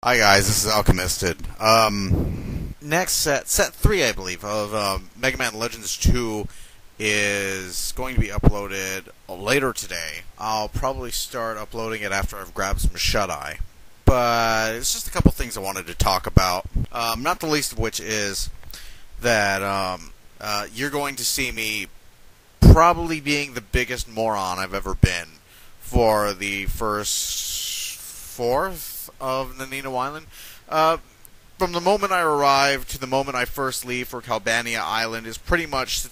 Hi guys, this is Alchemisted. Next set 3 I believe, of Mega Man Legends 2 is going to be uploaded later today. I'll probably start uploading it after I've grabbed some shut-eye. But it's just a couple things I wanted to talk about. Not the least of which is that you're going to see me probably being the biggest moron I've ever been for the first fourth of the Nino Island. From the moment I arrive to the moment I first leave for Calbania Island is pretty much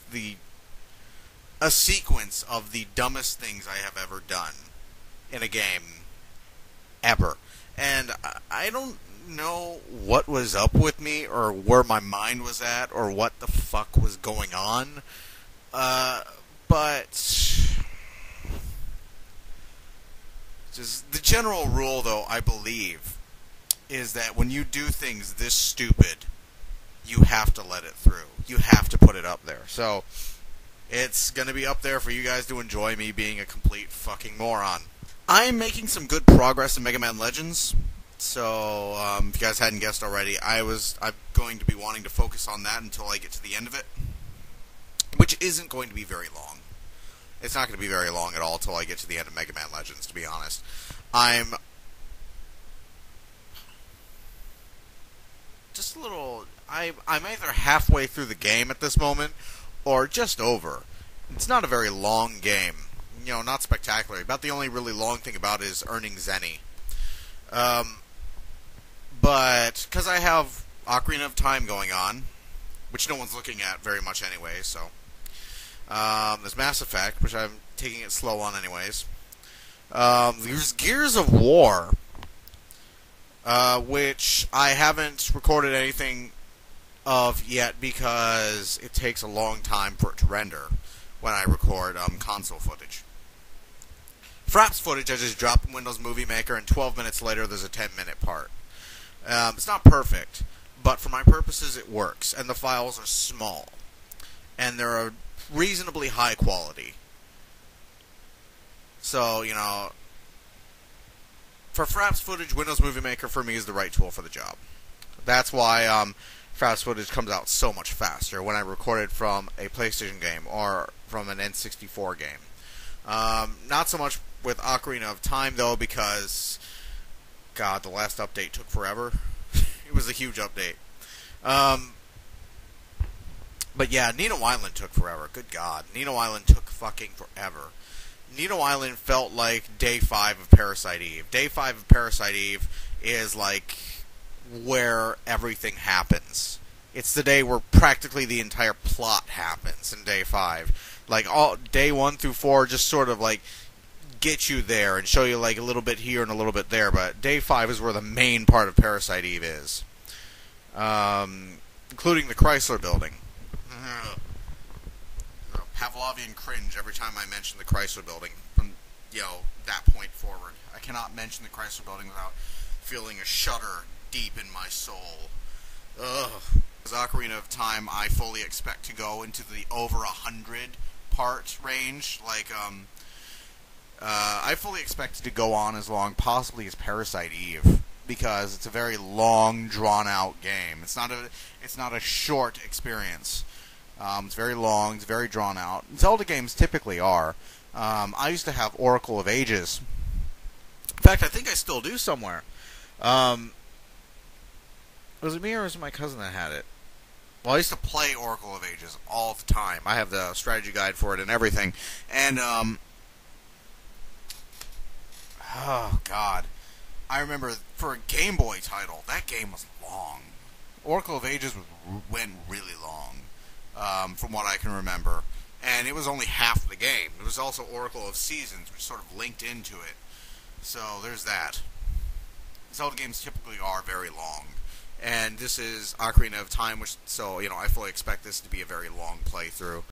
a sequence of the dumbest things I have ever done in a game ever. And I don't know what was up with me or where my mind was at or what the fuck was going on. But just the general rule, though, I believe, is that when you do things this stupid, you have to let it through. You have to put it up there. So, it's going to be up there for you guys to enjoy me being a complete fucking moron. I'm making some good progress in Mega Man Legends. So, if you guys hadn't guessed already, I'm going to be wanting to focus on that until I get to the end of it, which isn't going to be very long. It's not going to be very long at all until I get to the end of Mega Man Legends, to be honest. I'm just a little... I'm either halfway through the game at this moment, or just over. It's not a very long game. You know, not spectacular. About the only really long thing about it is earning Zenny. But, because I have Ocarina of Time going on, which no one's looking at very much anyway, so... there's Mass Effect, which I'm taking it slow on anyways. There's Gears of War, which I haven't recorded anything of yet because it takes a long time for it to render when I record console footage. Fraps footage I just drop in Windows Movie Maker, and 12 minutes later there's a 10-minute part. It's not perfect, but for my purposes it works, and the files are small. And they're reasonably high quality. So, you know, for Fraps footage, Windows Movie Maker for me is the right tool for the job. That's why Fraps footage comes out so much faster when I record it from a PlayStation game or from an N64 game. Not so much with Ocarina of Time, though, because, God, the last update took forever. It was a huge update. But yeah, Nino Island took forever. Good God. Nino Island took fucking forever. Nino Island felt like Day 5 of Parasite Eve. Day 5 of Parasite Eve is like where everything happens. It's the day where practically the entire plot happens in Day 5. Like, all Day 1 through 4 just sort of like get you there and show you like a little bit here and a little bit there. But Day 5 is where the main part of Parasite Eve is. Including the Chrysler Building. Pavlovian cringe every time I mention the Chrysler Building from, you know, that point forward. I cannot mention the Chrysler Building without feeling a shudder deep in my soul. Ugh. As Ocarina of Time, I fully expect to go into the over 100 part range. Like, I fully expect it to go on as long, possibly as Parasite Eve, because it's a very long, drawn-out game. It's not a short experience. It's very long, it's very drawn out. Zelda games typically are. I used to have Oracle of Ages. In fact, I think I still do somewhere. Was it me or was it my cousin that had it? Well, I used to play Oracle of Ages all the time. I have the strategy guide for it and everything. And, oh, God. I remember for a Game Boy title, that game was long. Oracle of Ages went really long. From what I can remember. And it was only half the game. It was also Oracle of Seasons, which sort of linked into it. So, there's that. Zelda games typically are very long. And this is Ocarina of Time, which, so, you know, I fully expect this to be a very long playthrough.